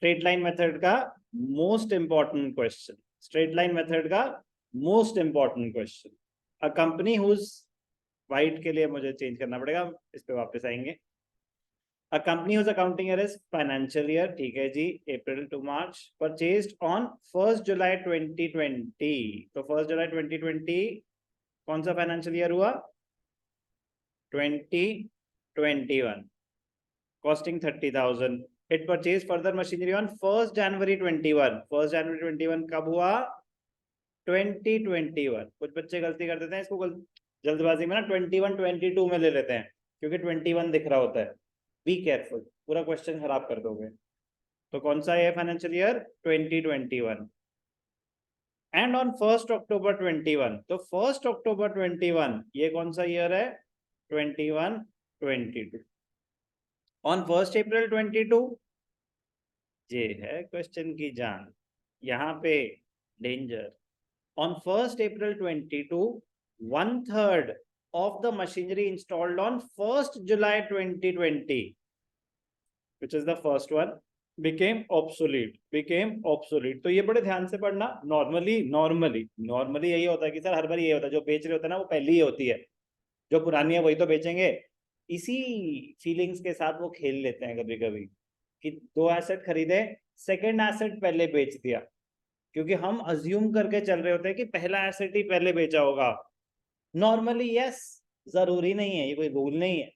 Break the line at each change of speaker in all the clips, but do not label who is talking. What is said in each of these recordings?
Straight line method का most important question, straight line method का most important question. A company whose, वाइट के लिए मुझे चेंज करना पड़ेगा, इस पे वापस आएंगे। A company whose accounting year is financial year, ठीक है जी, April to March, purchased on 1st July 2020। तो 1st July 2020 कौन सा फाइनेंशियल ईयर हुआ? 2021, costing 30,000। It purchased further machinery on 1st January 21। 1st January 21 कब हुआ? 2021। कुछ बच्चे गलती कर देते हैं इसको, जल्दबाजी में ना 21 22 में ले लेते हैं, क्योंकि 21 दिख रहा होता है। बी केयरफुल, पूरा क्वेश्चन खराब कर दोगे। तो कौन सा है financial year? 2021। And on 1st October 21, तो 1st October 21 ये कौन सा ईयर है? 21 22। ऑन 1st April 22 ये है क्वेश्चन की जान, यहाँ पे danger. On 1st April 22 1/3 of the machinery installed on 1st July 2020, which is the first one, became obsolete। तो ये बड़े ध्यान से पढ़ना। नॉर्मली यही होता है कि सर हर बार ये होता है, जो बेच रहे होते हैं ना वो पहली ही होती है, जो पुरानी है वही तो बेचेंगे। इसी फीलिंग्स के साथ वो खेल लेते हैं कभी कभी कि दो एसेट खरीदे, सेकंड एसेट पहले बेच दिया, क्योंकि हम अज्यूम करके चल रहे होते हैं कि पहला एसेट ही पहले बेचा होगा। नॉर्मली यस, जरूरी नहीं है, ये कोई रूल नहीं है।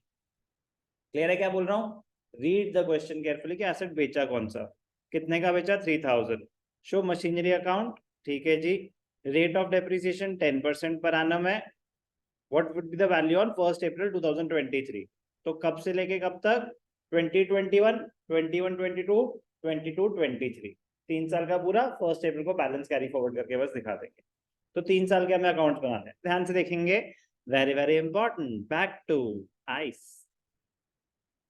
क्लियर है क्या बोल रहा हूँ? रीड द क्वेश्चन केयरफुली कि एसेट बेचा कौन सा, कितने का बेचा? 3000। शो मशीनरी अकाउंट, ठीक है जी। Rate of depreciation 10% per annum है। What would be the value on 1st April 2023? तो कब से लेके कब तक? 2021, 21 22, 22 23, 3 साल का पूरा। 1st April को बैलेंस कैरी फॉरवर्ड करके बस दिखा देंगे। तो 3 साल के हमें अकाउंट बनाने हैं, ध्यान से देखेंगे। Very very important. Back to ice,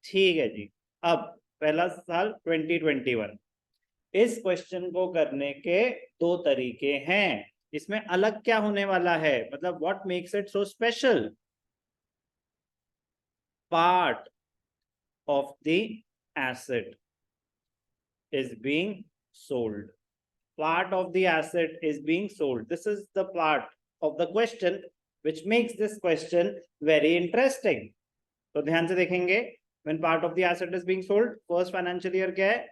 ठीक है जी। अब पहला साल 2021। इस क्वेश्चन को करने के दो तरीके हैं। इसमें अलग क्या होने वाला है, मतलब what makes it so special? Part of the asset is being sold. Part of the asset is being sold. This is the part of the question which makes this question very interesting. तो ध्यान से देखेंगे। When part of the asset is being sold, first financial year क्या है?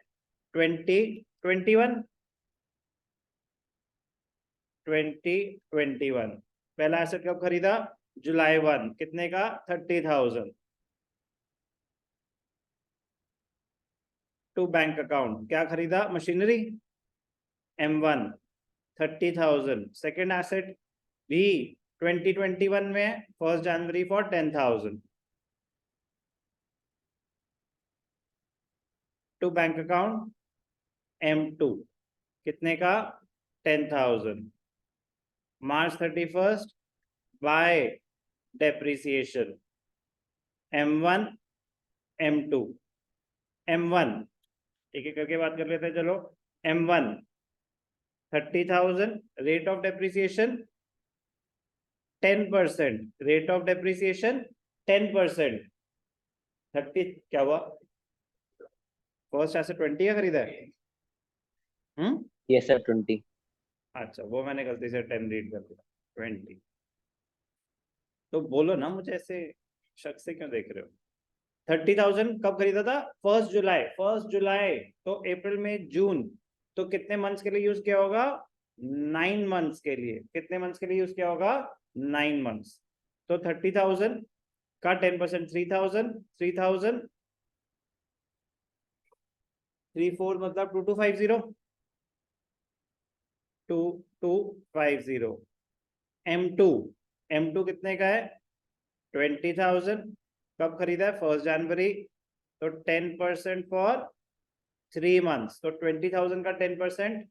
2021। 2021 पहला asset कब खरीदा? जुलाई 1, कितने का? 30,000। टू बैंक अकाउंट क्या खरीदा? Machinery M1 30,000। सेकेंड एसेट भी 2021 में 1st January for 10,000। To bank account M2 कितने का? 10,000। March 31st bye depreciation M1 M2। M1 एक एक करके बात कर लेते हैं, चलो। M1 30,000, rate of depreciation 10%, rate of depreciation 10%। 30 क्या हुआ? फर्स्ट एसेट 20 का खरीदा है।
Yes sir 20।
अच्छा, वो मैंने गलती से 10 रीड कर दिया, 20। तो बोलो ना, मुझे ऐसे शक से क्यों देख रहे हो? 30,000 कब खरीदा था? 1st जुलाई। 1st जुलाई तो अप्रैल में जून, तो कितने मंथ्स के लिए यूज किया होगा? 9 मंथ्स के लिए। कितने मंथ्स के लिए यूज किया होगा? 9 मंथ्स। तो 30,000 का 10% 3,000, 3,000 34 मतलब 2250, 2250। M2 कितने का है? 20,000। कब खरीदा है? 1st जनवरी। तो 10% फॉर 3 मंथ्स। तो 20,000 का 10%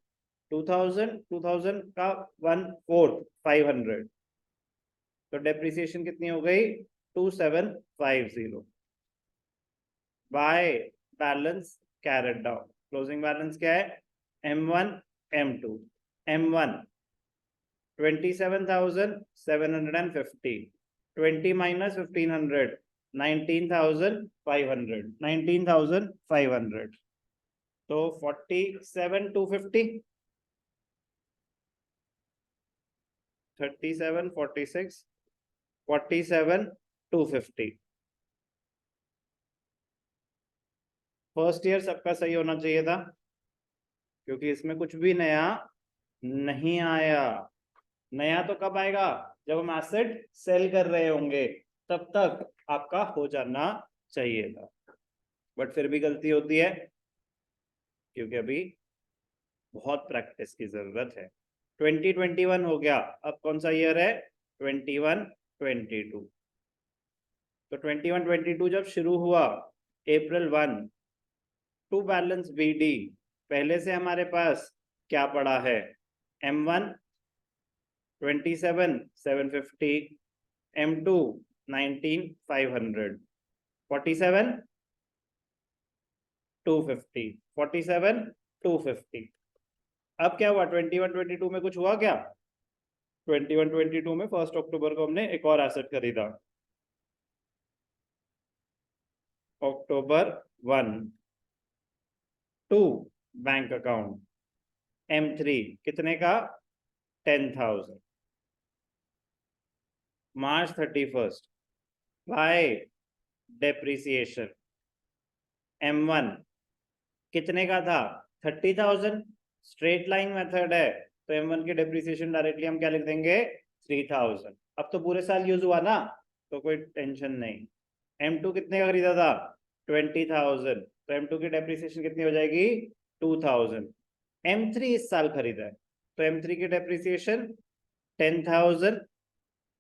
2,000, 2,000 का 1/4 500। तो डेप्रिसिएशन कितनी हो गई? 2750। By balance carried down. Closing balance क्या है? M1 M2। M1 27,750, 20 minus 1,500, 19,500, 19,500। तो 47,250, 37, 46, 47,250। फर्स्ट ईयर सबका सही होना चाहिए था, क्योंकि इसमें कुछ भी नया नहीं आया। नया तो कब आएगा, जब हम एसेट सेल कर रहे होंगे, तब तक आपका हो जाना चाहिए था। बट फिर भी गलती होती है, क्योंकि अभी बहुत प्रैक्टिस की जरूरत है। 2021 हो गया, अब कौन सा ईयर है, 21-22। तो 21-22 जब शुरू हुआ, April 1 टू बैलेंस BD, पहले से हमारे पास क्या पड़ा है, M1 27,750, M2 19,500, 47,250, 47,250। अब क्या हुआ, 21-22 में कुछ हुआ क्या, 21-22 में 1 अक्टूबर को हमने एक और एसेट खरीदा, October 1 to bank account M3 कितने का, 10,000। March 31st bye depreciation M1 कितने का था, 30,000। स्ट्रेट लाइन मेथड है, तो M1 की डेप्रिसिएशन डायरेक्टली हम क्या लिख देंगे, 3,000। अब तो पूरे साल यूज हुआ ना, तो कोई टेंशन नहीं। M2 कितने का खरीदा था, 20,000, तो M2 की डेप्रिसिएशन कितनी हो जाएगी, 2,000। M3 इस साल खरीदा है, तो M3 की डेप्रिसिएशन 10,000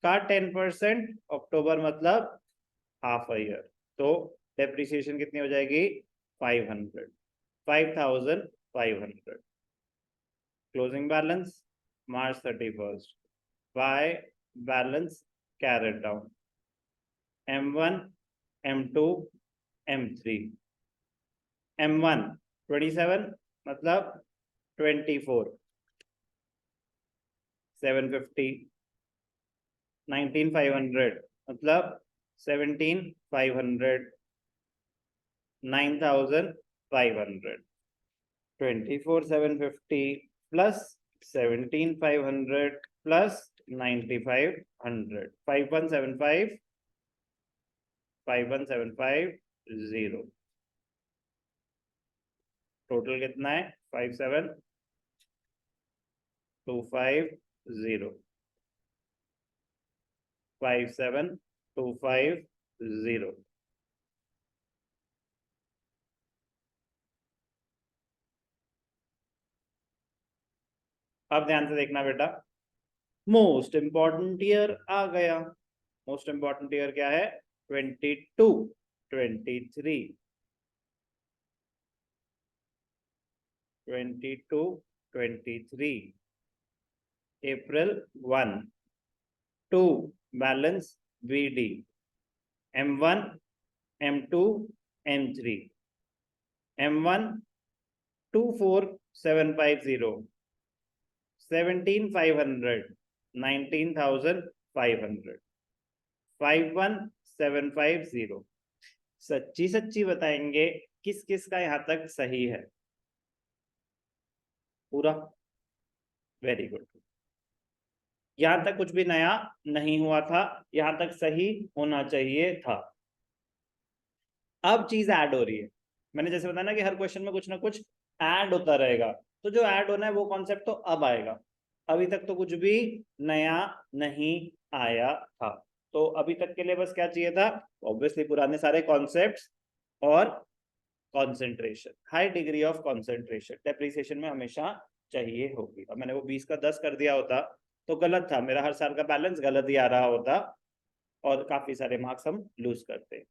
का 10%, अक्टूबर मतलब हाफ अ ईयर, तो डेप्रिसिएशन कितनी हो जाएगी, 500, 5,500। Closing balance March 31st by balance carried down M1, M2, M3। M1 27 मतलब 24, 750, 19,500 मतलब 17,500, 9,500, 24,750 प्लस 17,500 प्लस 9,500, 5175, 5175 टोटल कितना है, 57,250, 57,250। अब ध्यान से देखना बेटा, मोस्ट इंपॉर्टेंट ईयर आ गया। मोस्ट इंपॉर्टेंट ईयर क्या है, 22, 23, 22, 23, April 1 to balance BD M1, M2, M3, M1 24,750, 17,500, 19,500, 51,750। सच्ची सच्ची बताएंगे किस किस का यहां तक सही है, पूरा, वेरी गुड। यहां तक कुछ भी नया नहीं हुआ था, यहां तक सही होना चाहिए था। अब चीज ऐड हो रही है, मैंने जैसे बताया ना कि हर क्वेश्चन में कुछ ना कुछ ऐड होता रहेगा, तो जो ऐड होना है वो कॉन्सेप्ट तो अब आएगा। अभी तक तो कुछ भी नया नहीं आया था, तो अभी तक के लिए बस क्या चाहिए था, ऑब्वियसली पुराने सारे कॉन्सेप्ट्स और concentration, high degree of concentration depreciation में हमेशा चाहिए होगी। अब मैंने वो 20 का 10 कर दिया होता तो गलत था, मेरा हर साल का बैलेंस गलत ही आ रहा होता और काफी सारे मार्क्स हम लूज करते।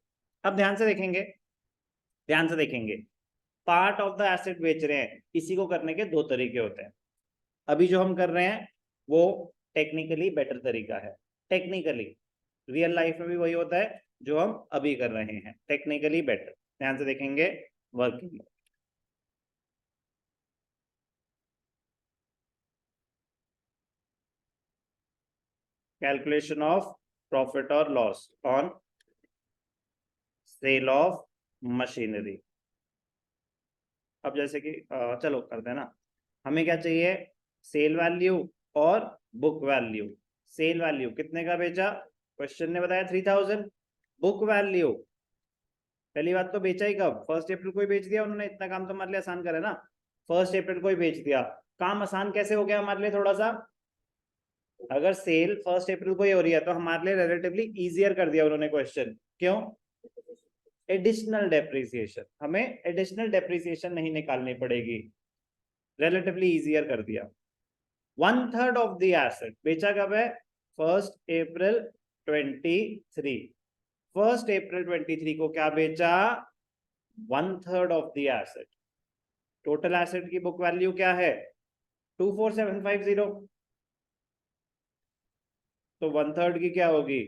अब ध्यान से देखेंगे, ध्यान से देखेंगे, पार्ट ऑफ द एसेट बेच रहे हैं, इसी को करने के दो तरीके होते हैं। अभी जो हम कर रहे हैं वो टेक्निकली बेटर तरीका है। टेक्निकली रियल लाइफ में भी वही होता है जो हम अभी कर रहे हैं, टेक्निकली बेटर। ध्यान से देखेंगे, वर्किंग कैलकुलेशन ऑफ प्रॉफिट और loss on sale of machinery. अब जैसे कि चलो करते हैं ना, हमें क्या चाहिए, सेल वैल्यू और बुक वैल्यू। सेल वैल्यू कितने का बेचा, क्वेश्चन ने बताया 3000। बुक वैल्यू, पहली बात तो बेचा ही कब, 1 अप्रैल को ही बेच दिया उन्होंने, इतना काम तो हमारे लिए आसान करे ना, 1 अप्रैल को ही बेच दिया। काम आसान कैसे हो गया हमारे लिए थोड़ा सा, अगर सेल 1 अप्रैल को ही हो रही है तो हमारे लिए रिलेटिवली इजियर कर दिया उन्होंने क्वेश्चन। क्यों, एडिशनल डेप्रिसिएशन, हमें एडिशनल डेप्रिसिएशन नहीं निकालनी पड़ेगी, रिलेटिवली इजियर कर दिया। 1/3 ऑफ द एसेट बेचा कब है, 1 अप्रैल 23। 1 अप्रैल 23 को क्या बेचा, 1/3 of the asset. Total asset की बुक वैल्यू क्या है, 24750, तो 1/3 की क्या होगी,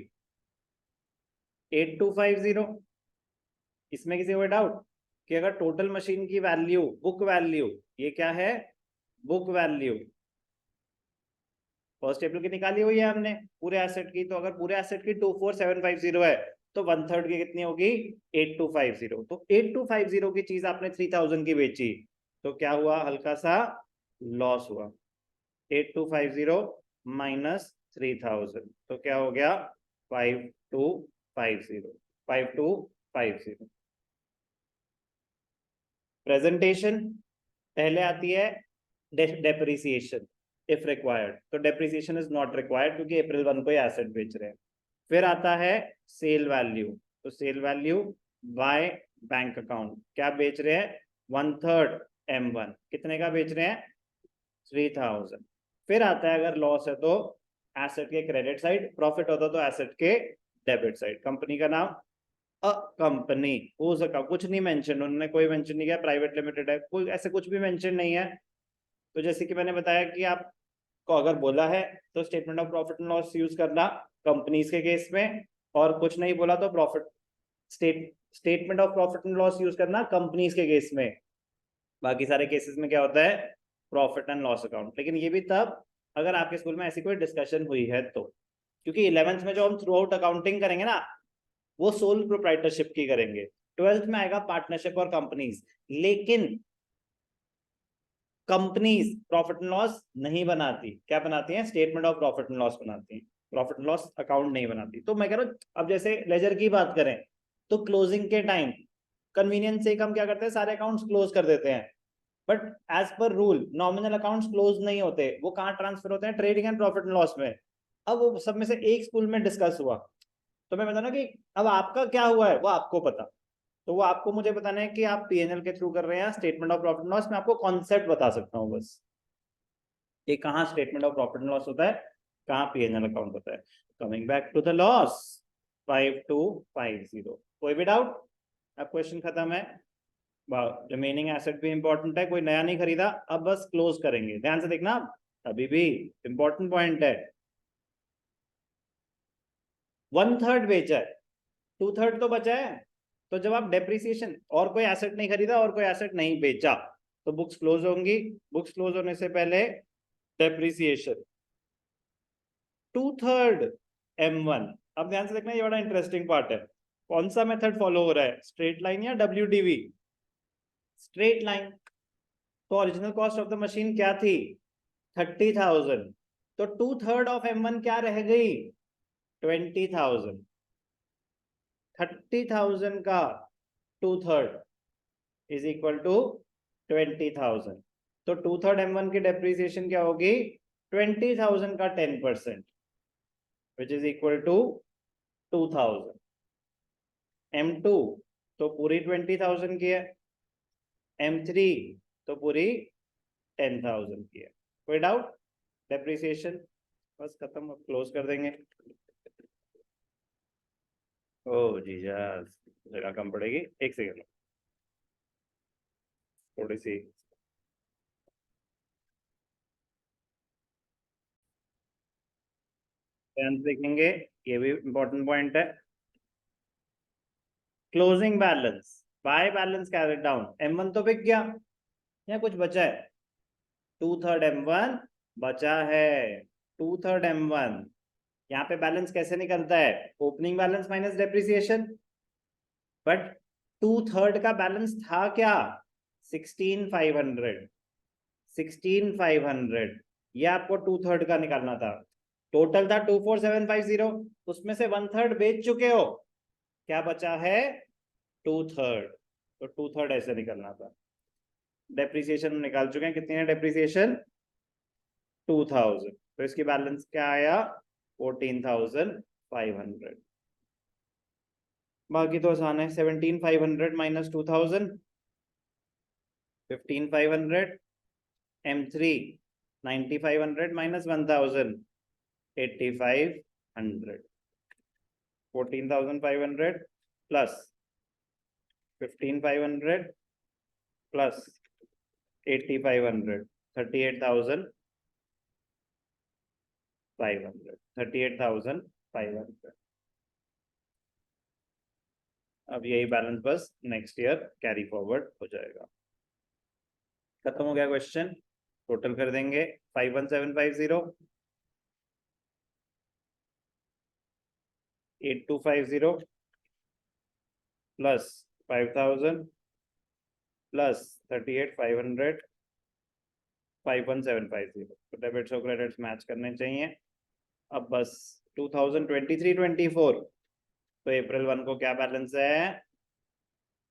8250। इसमें किसी को डाउट कि अगर टोटल मशीन की वैल्यू, बुक वैल्यू, ये क्या है, बुक वैल्यू 1 अप्रैल की निकाली हुई है हमने पूरे एसेट की, तो अगर पूरे एसेट की 24750 है तो 1/3 की कितनी होगी, 8250। तो 8250 की चीज आपने 3000 की बेची, तो क्या हुआ, हल्का सा लॉस हुआ। 8250 माइनस 3000, तो क्या हो गया, 5250, 5250। प्रेजेंटेशन पहले आती है डेप्रिसिएशन इफ रिक्वायर्ड, तो डेप्रिसिएशन इज नॉट रिक्वायर्ड क्योंकि April 1 को एसेट बेच रहे हैं। फिर आता है सेल वैल्यू, तो sale value by bank account, क्या बेच रहे हैं, 1/3 M1, कितने का बेच रहे हैं, 3000। फिर आता है अगर लॉस है तो एसेट के क्रेडिट साइड, प्रॉफिट होता तो एसेट के डेबिट साइड। कंपनी का नाम, अ कंपनी, हो सका कुछ नहीं मेंशन, उन्होंने कोई मेंशन नहीं किया, प्राइवेट लिमिटेड है, कोई ऐसे कुछ भी मेंशन नहीं है। तो जैसे कि मैंने बताया कि आपको अगर बोला है तो statement of profit and loss use करना कंपनीज के केस में, और कुछ नहीं बोला तो statement of profit and loss use करना कंपनीज के केस में। बाकी सारे केसेस में क्या होता है, प्रॉफिट एंड लॉस अकाउंट। लेकिन ये भी तब अगर आपके स्कूल में ऐसी कोई डिस्कशन हुई है तो, क्योंकि 11th में जो हम थ्रू आउट अकाउंटिंग करेंगे ना, वो सोल प्रोप्राइटरशिप की करेंगे। 12th में आएगा पार्टनरशिप और कंपनीज, लेकिन कंपनीज प्रॉफिट एंड लॉस नहीं बनाती, क्या बनाती हैं, statement of profit and loss बनाती हैं, प्रॉफिट एंड लॉस अकाउंट नहीं बनाती। तो मैं कह रहा हूँ अब जैसे लेजर की बात करें तो क्लोजिंग के टाइम कन्वीनियंस से हम क्या करते हैं, सारे अकाउंट्स क्लोज कर देते हैं, but as per rule nominal accounts close नहीं होते, वो कहाँ ट्रांसफर होते हैं, trading and profit and loss में। अब वो सब में से एक स्कूल में डिस्कस हुआ, तो मैं बता ना कि अब आपका क्या हुआ है वो आपको पता, तो वो आपको मुझे बताना है कि आप पीएनएल के थ्रू कर रहे हैं statement of profit and loss, मैं आपको कॉन्सेप्ट बता सकता हूँ बस, कि कहाँ statement of profit and loss होता है, कहाँ पीएनएल अकाउंट होता है। Coming back to the loss 5250, कोई भी डाउट, अब क्वेश्चन खत्म है। रिमेनिंग एसेट भी इंपॉर्टेंट है, कोई नया नहीं खरीदा, अब बस क्लोज करेंगे, ध्यान से देखना, अभी भी इंपॉर्टेंट पॉइंट है। 1/3 बेचा है, 2/3 तो बचा है, तो जब आप डेप्रिसिएशन, और कोई एसेट नहीं खरीदा और कोई एसेट नहीं बेचा, तो बुक्स क्लोज होंगी। बुक्स क्लोज होने से पहले डेप्रिसिएशन 2/3 M1। अब ध्यान से देखना, ये बड़ा इंटरेस्टिंग पार्ट है, कौन सा मेथड फॉलो हो रहा है, स्ट्रेट लाइन या WDV, स्ट्रेट लाइन। तो original cost of the machine क्या थी, 30,000, तो 2/3 ऑफ M1 क्या रह गई, 20,000। 30,000 का 2/3 इज इक्वल टू 20,000, तो 2/3 M1 की डेप्रिसिएशन क्या होगी, 20,000 का 10%, which is equal to 2,000। M2 तो पूरी 20,000 की है, M3 तो पूरी 10,000 की है। कोई डाउट, डेप्रिसिएशन बस खत्म, अब क्लोज कर देंगे। ओ जी जगह कम पड़ेगी, एक सेकेंड, थोड़ी सी ध्यान से देखेंगे, ये भी इंपॉर्टेंट पॉइंट है। Closing balance, by balance carried down, M1 तो बिक गया, या कुछ बचा है, 2/3 M1 बचा है, 2/3 M1। यहाँ पे बैलेंस कैसे निकलता है, opening balance minus depreciation, but 2/3 का बैलेंस था क्या, 16,500 16,500 ये आपको 2/3 का निकालना था। टोटल था 24,750, उसमें से 1/3 बेच चुके हो, क्या बचा है 2/3, तो 2/3 ऐसे निकलना था। डेप्रिसिएशन निकाल चुके हैं, कितनी है डेप्रिसिएशन 2000, तो इसकी बैलेंस क्या आया 14,500। बाकी तो आसान है, 17,500 minus 2000 15,500, M3 9,500 minus 1000 8,500, 14,500 plus 15,500 plus 8,500 38,500 38,500। अब यही बैलेंस बस नेक्स्ट ईयर कैरी फॉरवर्ड हो जाएगा। खत्म हो गया क्वेश्चन। टोटल कर देंगे 51,750 8,250 प्लस 5,000 प्लस 38,500 51,750, तो डेबिट्स और क्रेडिट्स मैच करने चाहिए। अब बस 2023-24, तो अप्रैल 1 को क्या बैलेंस है,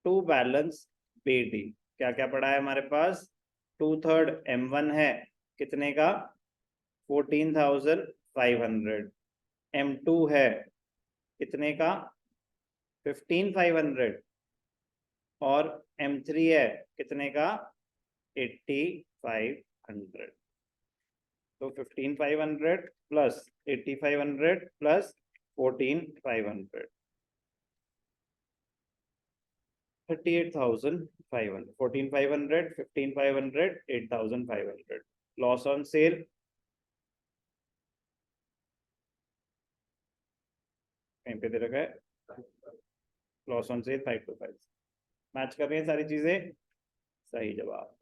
टू बैलेंस BD। क्या क्या पड़ा है हमारे पास, 2/3 M1 है, कितने का 14,500, M2 है कितने का 15,500, और M3 है कितने का 8,500। तो 15,500 plus 8,500 plus 14,500 38,500, 14,500 15,500 8,500। Loss on sale कहीं पे दे रखा है, loss on sale 5 to 5। Match कर रही हैं सारी चीजें, सही जवाब।